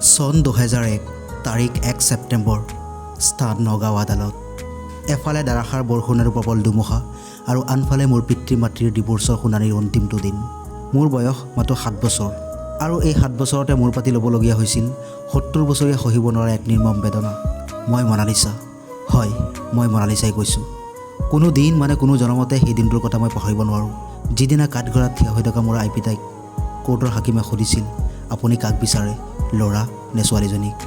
চন 2001 তাৰিখ 1 ছেপ্টেম্বৰ স্থান নগাঁও আদালত। এফালে ধাৰাসাৰ বৰষুণ আৰু প্ৰবল ধুমুহা আৰু আনফালে মোৰ পিতৃ মাতৃৰ ডিভোৰ্চৰ শুনানিৰ অন্তিমটো দিন। মোৰ বয়স মাত্ৰ 7 বছৰ আৰু এই 7 বছৰতে মোৰ পাতি ল'বলগীয়া হৈছিল 70 বছৰীয়া সহিব নোৱাৰা এক নিৰ্মম বেদনা। মই মনালিছা, হয় মই মনালিছাই কৈছোঁ। কোনো দিন কোনো জনমতে সেই দিনটোৰ কথা মই পাহৰিব নোৱাৰোঁ, যিদিনা কাঠগড়াত থিয় হৈ থকা মোৰ আইপিতাইক কোৰ্টৰ হাকিমে সুধিছিল, আপুনি কাক বিচাৰে, ল'ৰা নে ছোৱালীজনীক?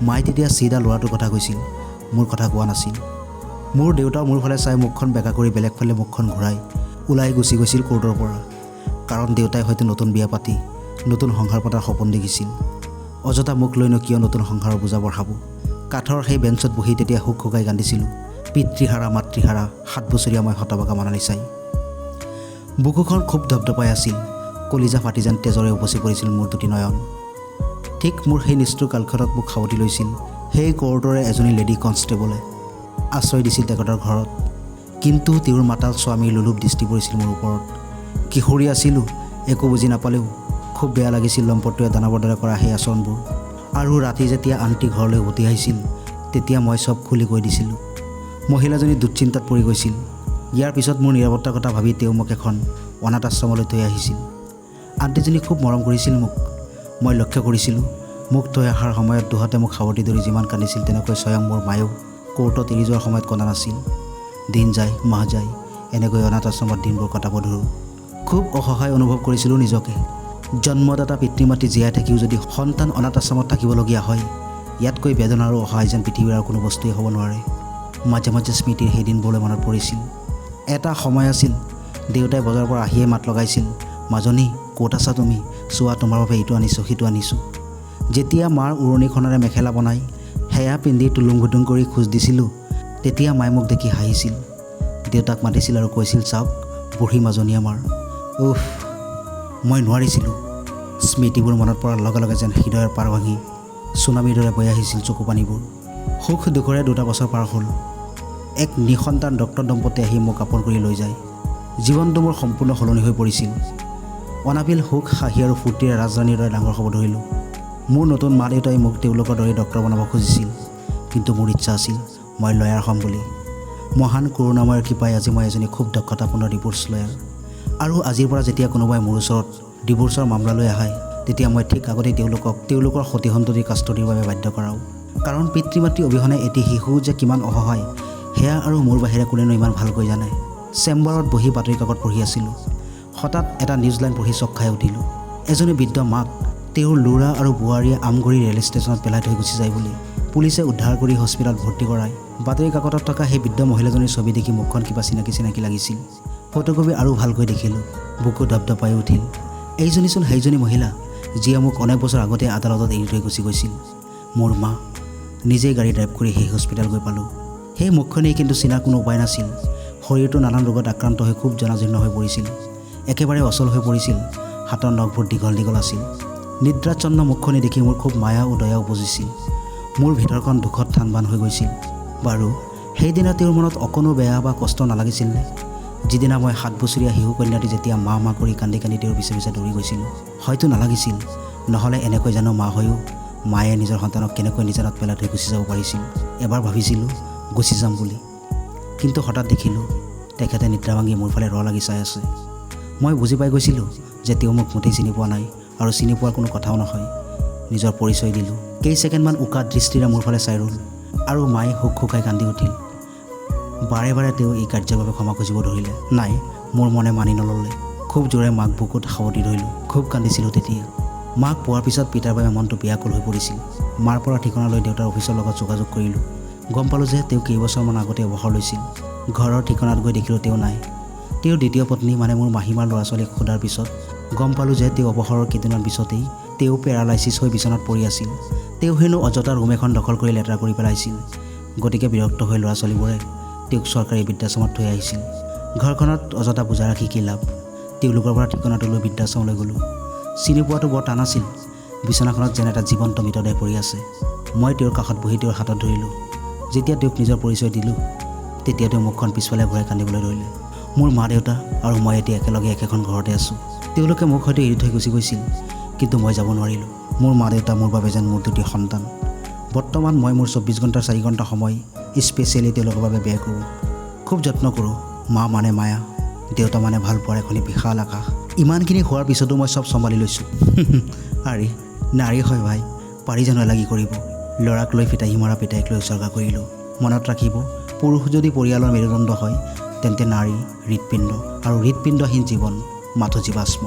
মায়ে তেতিয়া চিধা ল'ৰাটোৰ কথা কৈছিল, মোৰ কথা কোৱা নাছিল। মোৰ দেউতাও মোৰ ফালে চাই মুখখন বেকা কৰি বেলেগ ফালে মুখখন ঘূৰাই ওলাই গুচি গৈছিল কোৰ্টৰ পৰা। কাৰণ দেউতাই হয়তো নতুন বিয়া পাতি নতুন সংসাৰ পতাৰ সপোন দেখিছিল। অযথা মোক লৈনো কিয় নতুন সংসাৰৰ বোজা বঢ়াব। কাঠৰ সেই বেঞ্চত বহি তেতিয়া হুক হুকাই কান্দিছিলোঁ, পিতৃহাৰা মাতৃহাৰা 7 বছৰীয়া মই হতবাকা মনালিছাই। বুকুখন খুব ধপধপাই আছিল, কলিজা ফাটি যেন তেজৰে উপচি পৰিছিল মোৰ দুটি নয়ন। ঠিক মোৰ সেই নিষ্ঠুৰ কালখনত মোক সাৱটি লৈছিল সেই কোৰ্টৰে এজনী লেডি কনষ্টেবলে। আশ্ৰয় দিছিল তেখেতৰ ঘৰত, কিন্তু তেওঁৰ মাতাল স্বামীৰ লোলুপ দৃষ্টি পৰিছিল মোৰ ওপৰত। কিশোৰী আছিলোঁ, একো বুজি নাপালেও খুব বেয়া লাগিছিল লম্পটটোৱে দানৱৰ দৰে কৰা সেই আচৰণবোৰ। আৰু ৰাতি যেতিয়া আনটি ঘৰলৈ উভতি আহিছিল তেতিয়া মই চব খুলি কৈ দিছিলোঁ। মহিলাজনী দুশ্চিন্তাত পৰি গৈছিল। ইয়াৰ পিছত মোৰ নিৰাপত্তাৰ কথা ভাবি তেওঁ মোক এখন অনাথ আশ্ৰমলৈ থৈ আহিছিল। আণ্টিজনী খুব মৰম কৰিছিল মোক। মই লক্ষ্য কৰিছিলোঁ, মোক থৈ অহাৰ সময়ত দুহাতে মোক সাৱটি ধৰি যিমান কান্দিছিল তেনেকৈ স্বয়ং মোৰ মায়েও কোৰ্টত এৰি যোৱাৰ সময়ত কন্দা নাছিল। দিন যায় মাহ যায়, এনেকৈ অনাথ আশ্ৰমত দিনবোৰ কটাব ধৰোঁ। খুব অসহায় অনুভৱ কৰিছিলোঁ নিজকে। জন্মদাতা পিতৃ মাতৃ জীয়াই থাকিও যদি সন্তান অনাথ আশ্ৰমত থাকিবলগীয়া হয়, ইয়াতকৈ বেদনা আৰু অসহায় যেন পৃথিৱীৰ আৰু কোনো বস্তুৱেই হ'ব নোৱাৰে। মাজে মাজে স্মৃতিৰ সেই দিনবোৰলৈ মনত পৰিছিল। এটা সময় আছিল, দেউতাই বজাৰৰ পৰা আহিয়ে মাত লগাইছিল, মাজনী ক'ত আছা তুমি, চোৱা তোমাৰ বাবে ইটো আনিছোঁ সিটো আনিছোঁ। যেতিয়া মাৰ উৰণিখনেৰে মেখেলা বনাই সেয়া পিন্ধি টুলুং ভুটুং কৰি খোজ দিছিলোঁ, তেতিয়া মায়ে মোক দেখি হাঁহিছিল। দেউতাক মাতিছিল আৰু কৈছিল, চাওক বুঢ়ী মাজনী আমাৰ। উফ, মই নোৱাৰিছিলোঁ। স্মৃতিবোৰ মনত পৰাৰ লগে লগে যেন হৃদয়ৰ পাৰ ভাঙি চুনামীৰ দৰে বৈ আহিছিল চকু পানীবোৰ। সুখ দুখৰে 2টা বছৰ পাৰ হ'ল। এক নিঃসন্তান ডক্তৰ দম্পতি আহি মোক আপন কৰি লৈ যায়। জীৱনটো মোৰ সম্পূৰ্ণ সলনি হৈ পৰিছিল। অনাবিল সুখ হাঁহি আৰু ফূৰ্তিৰে ৰাজৰাণীৰ দৰে ডাঙৰ হ'ব ধৰিলোঁ। মোৰ নতুন মা দেউতাই মোক তেওঁলোকৰ দৰে ডক্তৰ বনাব খুজিছিল, কিন্তু মোৰ ইচ্ছা আছিল মই লয়াৰ হ'ম বুলি। মহান কৰোণাময়ৰ কৃপাই আজি মই এজনী খুব দক্ষতাপূৰ্ণ ডিভোৰ্চ লয়াৰ। আৰু আজিৰ পৰা যেতিয়া কোনোবাই মোৰ ওচৰত ডিভোৰ্চৰ মামলা লৈ আহে, তেতিয়া মই ঠিক আগতেই তেওঁলোকৰ সতি সন্ততিৰ কাষ্টডিৰ বাবে বাধ্য কৰাওঁ। কাৰণ পিতৃ মাতৃ অবিহনে এটি শিশু যে কিমান অসহায়, সেয়া আৰু মোৰ বাহিৰে কোনেনো ইমান ভালকৈ জানে। চেম্বাৰত বহি বাতৰি কাকত পঢ়ি আছিলোঁ। হঠাৎ এটা নিউজ লাইন পঢ়ি চক খাই উঠিলোঁ। এজনী বৃদ্ধ মাক তেওঁৰ ল'ৰা আৰু বোৱাৰীয়ে আমগুৰি ৰেল ষ্টেচনত পেলাই থৈ গুচি যায় বুলি পুলিচে উদ্ধাৰ কৰি হস্পিটেলত ভৰ্তি কৰায়। বাতৰি কাকতত থকা সেই বৃদ্ধ মহিলাজনীৰ ছবি দেখি মুখখন কিবা চিনাকি লাগিছিল। ফটোকপি আৰু ভালকৈ দেখিলোঁ, বুকু ধপধপাই উঠিল। এইজনীচোন সেইজনী মহিলা যিয়ে মোক অনেক বছৰ আগতে আদালতত এৰি থৈ গুচি গৈছিল। মোৰ মা। নিজেই গাড়ী ড্ৰাইভ কৰি সেই হস্পিটেল গৈ পালোঁ। সেই মুখখনেই কিন্তু চিনাৰ কোনো উপায় নাছিল। শৰীৰটো নানান ৰোগত আক্ৰান্ত হৈ খুব জনাজীৰ্ণ হৈ পৰিছিল, একেবাৰে অচল হৈ পৰিছিল। হাতৰ নখবোৰ দীঘল দীঘল আছিল। নিদ্ৰাচ্ছন্ন মুখখনি দেখি মোৰ খুব মায়া আৰু দয়া উপজিছিল। মোৰ ভিতৰখন দুখত থান বান হৈ গৈছিল। বাৰু সেইদিনা তেওঁৰ মনত অকণো বেয়া বা কষ্ট নালাগিছিলনে? যিদিনা মই 7 বছৰীয়া শিশু কন্যাটি যেতিয়া মা মা কৰি কান্দি কান্দি তেওঁৰ পিছে পিছে দৌৰি গৈছিলোঁ। হয়তো নালাগিছিল, নহ'লে এনেকৈ জানো মা হৈও মায়ে নিজৰ সন্তানক কেনেকৈ নিজানত পেলাই থৈ গুচি যাব পাৰিছিল। এবাৰ ভাবিছিলোঁ গুচি যাম বুলি, কিন্তু হঠাৎ দেখিলোঁ তেখেতে নিদ্ৰা ভাঙি মোৰ ফালে ৰ লাগি চাই আছে। মই বুজি পাই গৈছিলোঁ যে তেওঁ মোক মুঠেই চিনি পোৱা নাই, আৰু চিনি পোৱাৰ কোনো কথাও নহয়। নিজৰ পৰিচয় দিলোঁ। কেইছেকেণ্ডমান উকা দৃষ্টিৰে মোৰ ফালে চাই ৰ'ল, আৰু মায়ে হুক হুকাই কান্দি উঠিল। বাৰে বাৰে তেওঁ এই কাৰ্যৰ বাবে ক্ষমা খুজিব ধৰিলে। নাই, মোৰ মনে মানি নল'লে। খুব জোৰে মাক বুকুত সাৱটি ধৰিলোঁ। খুব কান্দিছিলোঁ তেতিয়া। মাক পোৱাৰ পিছত পিতাৰ বাবে মনটো ব্যাকুল হৈ পৰিছিল। মাৰ পৰা ঠিকনা লৈ দেউতাৰ অফিচৰ লগত যোগাযোগ কৰিলোঁ। গম পালোঁ যে তেওঁ কেইবছৰমান আগতে অৱসৰ লৈছিল। ঘৰৰ ঠিকনাত গৈ দেখিলোঁ তেওঁ নাই। তেওঁৰ দ্বিতীয় পত্নী মোৰ মাহীমাৰ ল'ৰা ছোৱালীক সোধাৰ পিছত গম পালোঁ যে তেওঁ অৱসৰৰ কেইদিনমান পিছতেই তেওঁ পেৰালাইচিছ হৈ বিচনাত পৰি আছিল। তেওঁ হেনো অযথা ৰুম এখন দখল কৰি লেতেৰা কৰি পেলাইছিল। গতিকে বিৰক্ত হৈ ল'ৰা ছোৱালীবোৰে তেওঁক চৰকাৰী বৃদ্ধাশ্ৰমত থৈ আহিছিল। ঘৰখনত অযথা বোজা ৰাখি কি লাভ? তেওঁলোকৰ পৰা ঠিকনাটো লৈ বৃদ্ধাশ্ৰমলৈ গ'লোঁ। চিনি পোৱাটো বৰ টান আছিল। বিচনাখনত যেন এটা জীৱন্ত মৃতদেহ পৰি আছে। মই তেওঁৰ কাষত বহি তেওঁৰ হাতত ধৰিলোঁ। যেতিয়া তেওঁক নিজৰ পৰিচয় দিলোঁ, তেতিয়া তেওঁ মুখখন পিছফালে ঘূৰাই কান্দিবলৈ ধৰিলে। মোৰ মা দেউতা আৰু মই এতিয়া একেলগে একেখন ঘৰতে আছোঁ। তেওঁলোকে মোক হয়তো এৰি থৈ গুচি গৈছিল, কিন্তু মই যাব নোৱাৰিলোঁ। মোৰ মা দেউতা মোৰ বাবে যেন মোৰ দুটি সন্তান। বৰ্তমান মই মোৰ 24 ঘণ্টাৰ 4 ঘণ্টা সময় স্পেচিয়েলি তেওঁলোকৰ বাবে ব্যয় কৰোঁ। খুব যত্ন কৰোঁ। মা মানে মায়া, দেউতা মানে ভাল পোৱাৰ এখনি বিশাল আকাশ। ইমানখিনি হোৱাৰ পিছতো মই চব চম্ভালি লৈছোঁ। আৰে নাৰী হয় ভাই, পাৰি জানো এলাগি কৰিব। ল'ৰাক লৈ ফিতাহী মৰা পিতাইক লৈ উচৰ্গা কৰিলোঁ। মনত ৰাখিব, পুৰুষ যদি পৰিয়ালৰ মেৰুদণ্ড হয় তেন্তে নাৰী হৃদপিণ্ড, আৰু হৃদপিণ্ডহীন জীৱন মাথো জীৱাশ্ম।